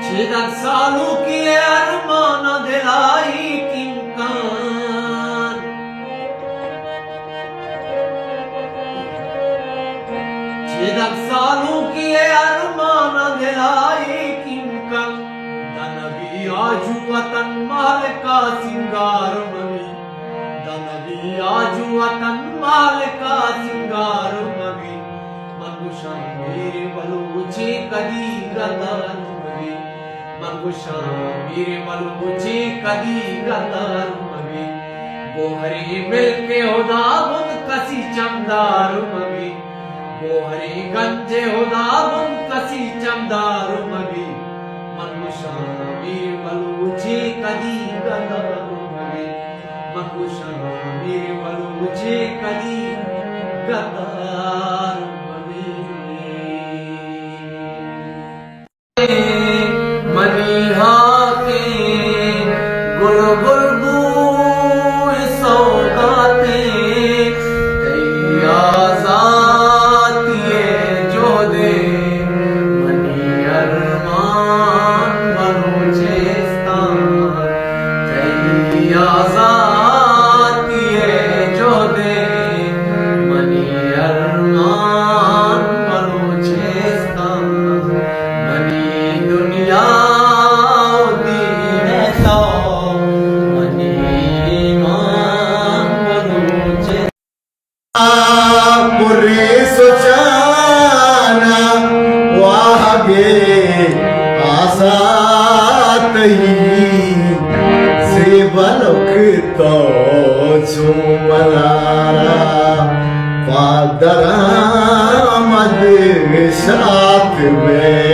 Cidak salu ki armana dilai kimkan Cidak salu ki armana dilai kimkan Danavi aaju watan mal ka singar mami Danavi aaju watan mal ka singar mami Manusha mere baluchi kadi gatar Mangusha mere baluchi kadi gatar mami Gohari milke hoda bund kasi chamdar mami Gohari ganje hoda bund kasi chamdar mami Mangusha mere baluchi kadi gatar mami Mangusha mere baluchi kadi gatar साथ में